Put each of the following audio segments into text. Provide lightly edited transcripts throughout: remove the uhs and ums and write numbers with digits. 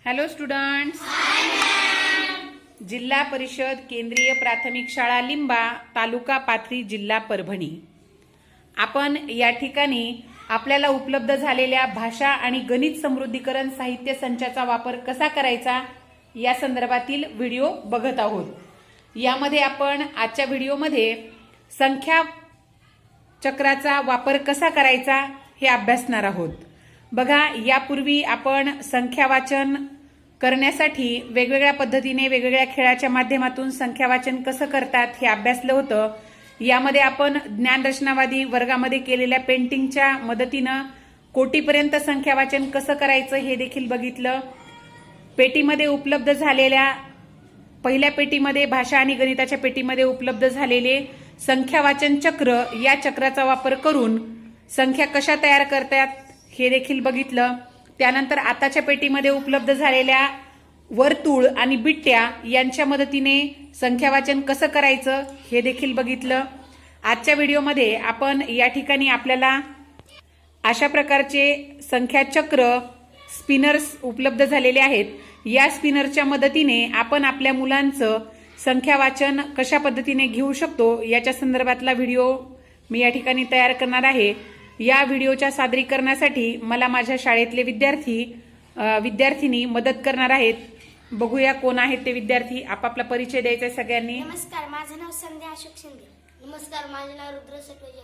Hello students, जिल्हा परिषद केंद्रीय प्राथमिक शाळा लिंबा, तालुका पाथरी, जिल्हा परभणी। आपण या ठिकाणी आपल्याला उपलब्ध झालेल्या भाषा आणि गणित समृद्धीकरण साहित्य संचाचा वापर कसा करायचा या संदर्भातील व्हिडिओ बघत आहोत। यामध्ये आपण आजच्या व्हिडिओमध्ये संख्या चक्राचा वापर कसा करायचा हे अभ्यासणार आहोत। बघा, यापूर्वी आपण संख्या वाचन करण्यासाठी वेगवेगळ्या पद्धतीने वेगवेगळ्या खेळाच्या माध्यमातून संख्या वाचन कसं करतात हे अभ्यासलं होतं। यामध्ये आपण ज्ञानरचनावादी वर्गामध्ये केलेल्या पेंटिंगच्या मदतीनं कोटीपर्यंत संख्या वाचन कसं करायचं हे देखील बघितलं। पेटीमध्ये उपलब्ध झालेल्या पहिल्या पेटीमध्ये भाषा आणि गणिताच्या पेटीमध्ये उपलब्ध झालेले संख्या वाचन चक्र, या चक्राचा वापर करून संख्या कशा तयार करतात हे देखील बघितलं। त्यानंतर आताच्या पेटीमध्ये उपलब्ध झालेल्या वर्तुळ आणि बिट्ट्या यांच्या मदतीने संख्या वाचन कसं करायचं हे देखील बघितलं। आजच्या व्हिडिओमध्ये आपण या ठिकाणी आपल्याला अशा प्रकारचे संख्या चक्र स्पिनर्स उपलब्ध झालेले आहेत। या स्पिनरच्या मदतीने आपण आपल्या मुलांचं संख्या वाचन कशा पद्धतीने घेऊ शकतो याच्या संदर्भातला व्हिडिओ मी या ठिकाणी तयार करणार आहे। या व्हिडिओच्या सादरीकरणासाठी मला माझ्या शाळेतले विद्यार्थिनी मदत करणार आहेत। बघूया कोण आहेत ते विद्यार्थी। आपापला परिचय द्यायचा आहे सगळ्यांनी। नमस्कार, माझे नाव संध्या अशोक शिंदे। नमस्कार, माझे नाव रुद्र सटवजे।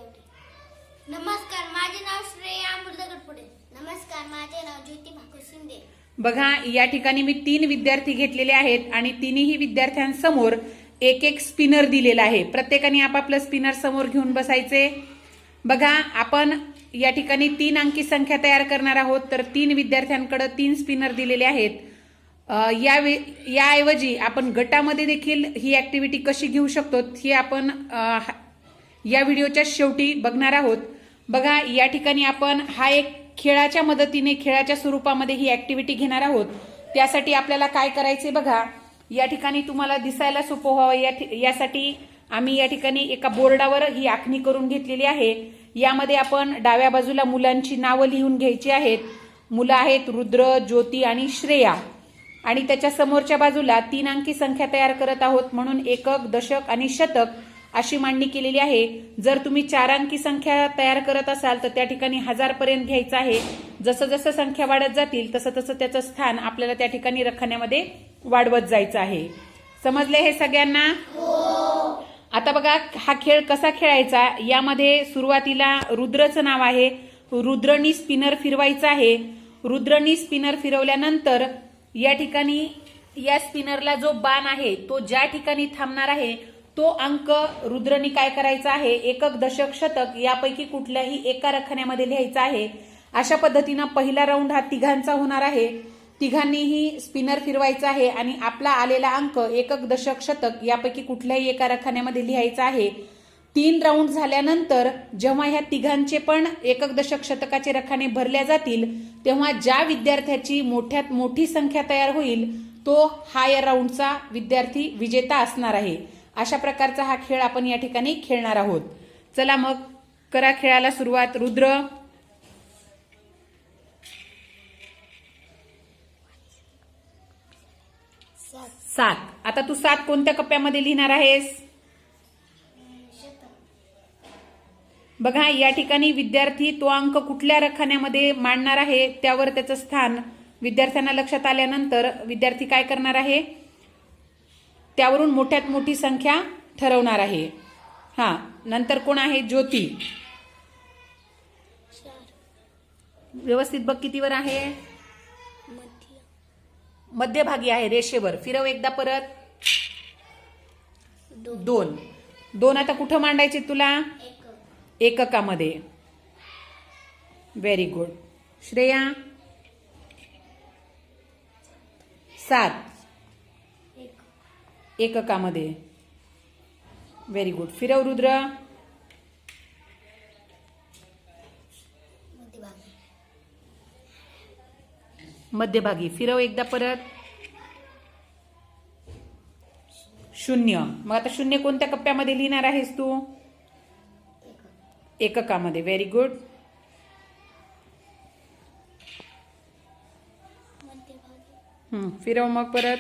नमस्कार, माझे नाव श्रेया अमृता गटपुडे। नमस्कार, माझे नाव ज्योती भाकर शिंदे। बघा, या ठिकाणी मी 3 विद्यार्थी घेतलेले आहेत आणि तिन्ही विद्यार्थ्यांसमोर एक एक स्पिनर दिलेला आहे। प्रत्येकाने आपापलं स्पिनर समोर घेऊन बसायचे। बघा, आपण या ठिकाणी 3 अंकी संख्या तयार करणार आहोत, तर 3 विद्यार्थ्यांकडे 3 स्पिनर दिलेले आहेत। याऐवजी आपण गटामध्ये देखील ही ऍक्टिव्हिटी कशी घेऊ शकतो हे आपण या व्हिडिओच्या शेवटी बघणार आहोत। बघा, या ठिकाणी आपण हा एक खेळाच्या मदतीने खेळाच्या स्वरूपामध्ये ही ऍक्टिव्हिटी घेणार आहोत। त्यासाठी आपल्याला काय करायचे बघा, या ठिकाणी तुम्हाला दिसायला सोपं व्हावं यासाठी आम्ही या ठिकाणी एका बोर्डावर ही आखणी करून घेतलेली आहे। यामध्ये आपण डाव्या बाजूला मुलांची नावं लिहून घ्यायची आहेत। मुलं आहेत रुद्र, ज्योती आणि श्रेया, आणि त्याच्या समोरच्या बाजूला 3 अंकी संख्या तयार करत आहोत म्हणून एकक, दशक आणि शतक अशी मांडणी केलेली आहे। जर तुम्ही 4 अंकी संख्या तयार करत असाल तर त्या ठिकाणी 1000 पर्यंत घ्यायचं आहे। जसं जसं संख्या वाढत जातील तसं तसं त्याचं स्थान आपल्याला त्या ठिकाणी रखान्यामध्ये वाढवत जायचं आहे। समजले हे सगळ्यांना? आता बघा, हा खेळ कसा खेळायचा। यामध्ये सुरुवातीला रुद्रचं नाव आहे। रुद्रनी स्पिनर फिरवायचं आहे। रुद्रनी स्पिनर फिरवल्यानंतर या ठिकाणी या स्पिनरला जो बाण आहे तो ज्या ठिकाणी थांबणार आहे तो अंक रुद्रनी काय करायचा आहे, एकक, दशक, शतक यापैकी कुठल्याही एका रखान्यामध्ये लिहायचा आहे। अशा पद्धतीनं पहिला राऊंड हा तिघांचा होणार आहे। तिघांनीही स्पिनर फिरवायचा आहे आणि आपला आलेला अंक एकक, दशक, शतक यापैकी कुठल्याही एका रखान्यामध्ये लिहायचा आहे। 3 राऊंड झाल्यानंतर जेव्हा ह्या तिघांचे पण एकक, दशक, शतकाचे रखाने भरल्या जातील तेव्हा ज्या विद्यार्थ्याची मोठ्यात मोठी संख्या तयार होईल तो हा या राऊंडचा विद्यार्थी विजेता असणार आहे। अशा प्रकारचा हा खेळ आपण या ठिकाणी खेळणार आहोत। चला मग करा खेळाला सुरुवात। रुद्र 7। आता तू 7 कोणत्या कप्प्यामध्ये लिहिणार आहेस? बघा, या ठिकाणी विद्यार्थी तो अंक कुठल्या रखान्यामध्ये मांडणार आहे त्यावर त्याचं स्थान विद्यार्थ्यांना लक्षात आल्यानंतर विद्यार्थी काय करणार आहे, त्यावरून मोठ्यात मोठी संख्या ठरवणार आहे। नंतर कोण आहे? ज्योती। व्यवस्थित बघ कितीवर आहे? मध्यभागी आहे, रेषेवर। फिरव एकदा परत। 2 आता कुठं मांडायचे तुला? एककामध्ये। Very good. श्रेया 7 एककामध्ये। Very good. फिरव रुद्र। मध्यभागी। फिरव एकदा परत। 0। मग आता 0 कोणत्या कप्प्यामध्ये लिहिणार आहेस तू? एककामध्ये। Very good. फिरव मग परत.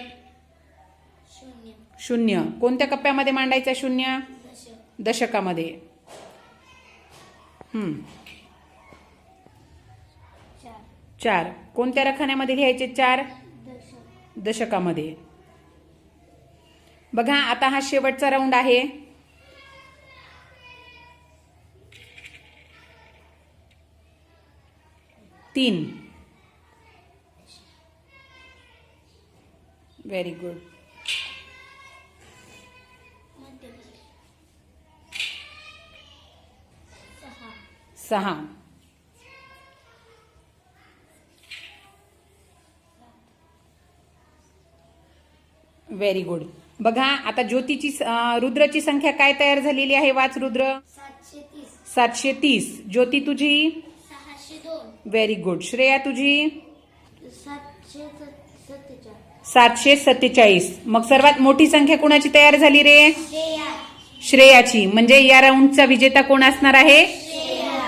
शून्य. शून्य कोणत्या कप्प्यामध्ये मांडायचा शून्य? दशक. दशकामध्ये. चार. 4 कोणत्या रखान्यामध्ये लिहायचे? 4 दशक. दशकामध्ये. बघा आता हा शेवटचा राऊंड आहे. तीन. Very good. मध्यभागी. सहा. 6 व्हेरी गुड. बघा आता ज्योतीची रुद्रची संख्या काय तयार झालेली आहे? वाच रुद्र. 730. 730. ज्योती तुझी? 602. Very good. श्रेया तुझी? 747. 747. मग सर्वात मोठी संख्या कोणाची तयार झाली रे? श्रेया. श्रेयाची. म्हणजे या राऊंडचा विजेता कोण असणार आहे?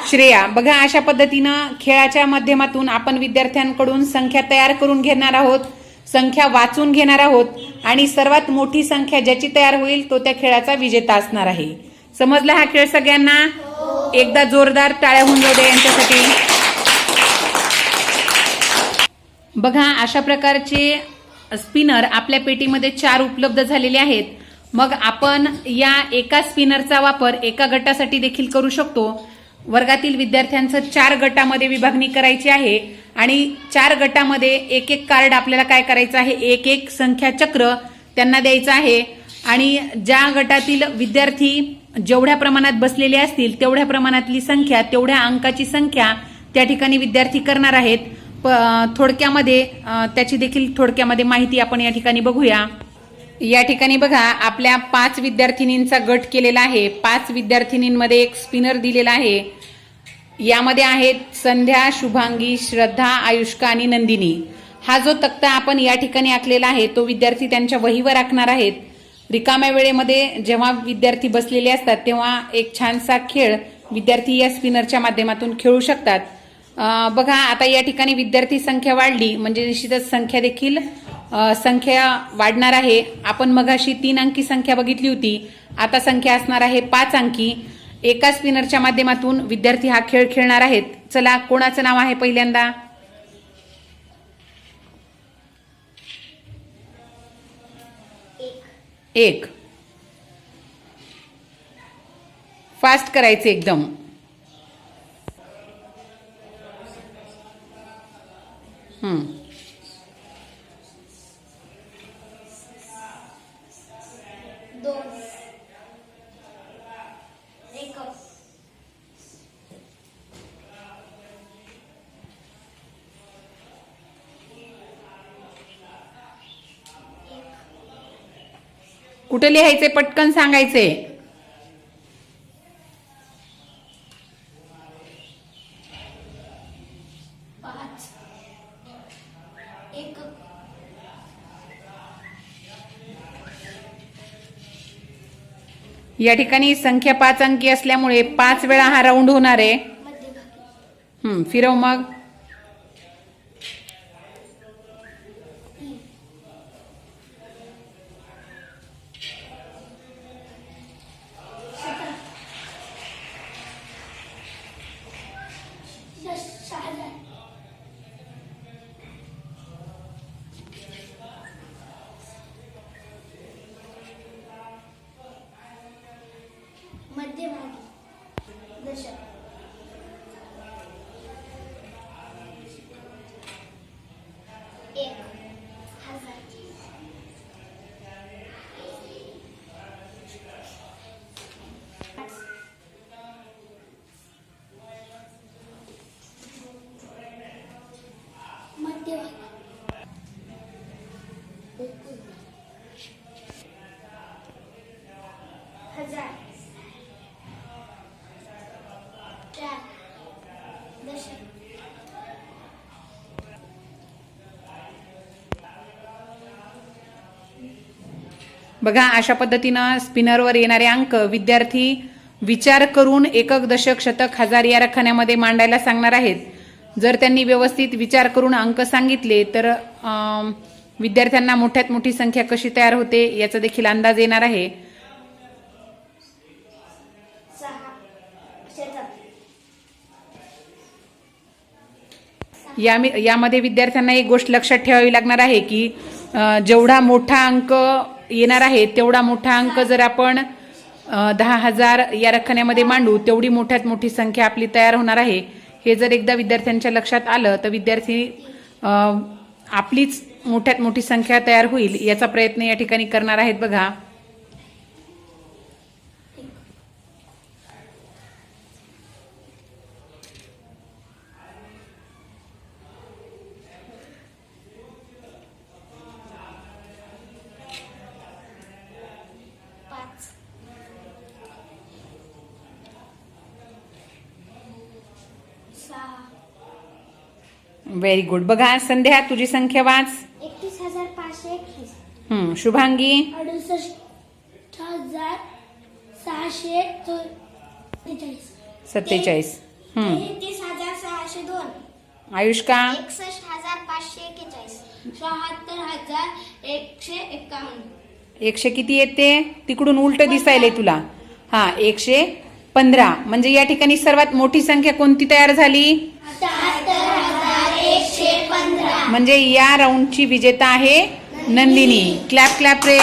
श्रेया. बघा अशा पद्धतीनं खेळाच्या माध्यमातून आपण विद्यार्थ्यांकडून संख्या तयार करून घेणार आहोत, संख्या वाचून घेणार आहोत आणि सर्वात मोठी संख्या ज्याची तयार होईल तो त्या खेळाचा विजेता असणार आहे. समजला हा खेळ सगळ्यांना? एकदा जोरदार टाळ्या होऊन जाऊ द्या यांच्यासाठी. बघा अशा प्रकारचे स्पिनर आपल्या पेटीमध्ये 4 उपलब्ध झालेले आहेत. मग आपण या एका स्पिनरचा वापर एका गटासाठी देखील करू शकतो. वर्गातील विद्यार्थ्यांचं 4 गटामध्ये विभागणी करायची आहे आणि 4 गटामध्ये एक एक कार्ड आपल्याला काय करायचं आहे? एक एक संख्या चक्र त्यांना द्यायचं आहे आणि ज्या गटातील विद्यार्थी जेवढ्या प्रमाणात बसलेले असतील तेवढ्या प्रमाणातली संख्या, तेवढ्या अंकाची संख्या त्या ठिकाणी विद्यार्थी करणार आहेत. थोडक्यामध्ये त्याची देखील थोडक्यामध्ये माहिती आपण या ठिकाणी बघूया. या ठिकाणी बघा आपल्या 5 विद्यार्थिनींचा गट केलेला आहे. 5 विद्यार्थिनींमध्ये एक स्पिनर दिलेला आहे. यामध्ये आहेत संध्या, शुभांगी, श्रद्धा, आयुष्का आणि नंदिनी. हा जो तक्ता आपण या ठिकाणी आखलेला आहे तो विद्यार्थी त्यांच्या वहीवर आखणार आहेत. रिकाम्या वेळेमध्ये जेव्हा विद्यार्थी बसलेले असतात तेव्हा एक छानसा खेळ विद्यार्थी या स्पिनरच्या माध्यमातून खेळू शकतात. बघा आता या ठिकाणी विद्यार्थी संख्या वाढली म्हणजे निश्चितच संख्या वाढणार आहे. आपण मगाशी 3 अंकी संख्या बघितली होती, आता संख्या असणार आहे 5 अंकी. एका स्पिनरच्या माध्यमातून विद्यार्थी हा खेळ खेळणार आहेत. चला कोणाचं नाव आहे पहिल्यांदा? एक. फास्ट करायचे एकदम. दोन. एक. कुठे लिहायचे? पटकन सांगायचे. पाच. एक. या ठिकाणी संख्या 5 अंकी असल्यामुळे 5 वेळा हा राऊंड होणार आहे. मध्यभागी. फिरव मग. मध्यभागी. दशक. एक. हजार. मध्यभागी. हजार. 4. दशक. बघा अशा पद्धतीनं स्पिनरवर येणारे अंक विद्यार्थी विचार करून एकक, दशक, शतक, हजार या रखान्यामध्ये मांडायला सांगणार आहेत. जर त्यांनी व्यवस्थित विचार करून अंक सांगितले तर विद्यार्थ्यांना मोठ्यात मोठी संख्या कशी तयार होते याचा देखील अंदाज येणार आहे. 6 यामध्ये विद्यार्थ्यांना एक गोष्ट लक्षात ठेवावी लागणार आहे की जेवढा मोठा अंक येणार आहे तेवढा मोठा अंक जर आपण 10,000 या रखान्यामध्ये मांडू तेवढी मोठ्यात मोठी संख्या आपली तयार होणार आहे. हे जर एकदा विद्यार्थ्यांच्या लक्षात आलं तर विद्यार्थी आपलीच मोठ्यात मोठी संख्या तयार होईल याचा प्रयत्न या ठिकाणी करणार आहेत. बघा, व्हेरी गुड. बघा संध्या, तुझी संख्या वाच. 31,521. शुभांगी 68,647. 47. 33,602. आयुष्का 61,541. 72,151. 100 किती येते? तिकडून उलट दिसायले तुला. 115. म्हणजे या ठिकाणी सर्वात मोठी संख्या कोणती तयार झाली? 73,115. म्हणजे या राऊंडची विजेता आहे नंदिनी. क्लॅप क्लॅप रे.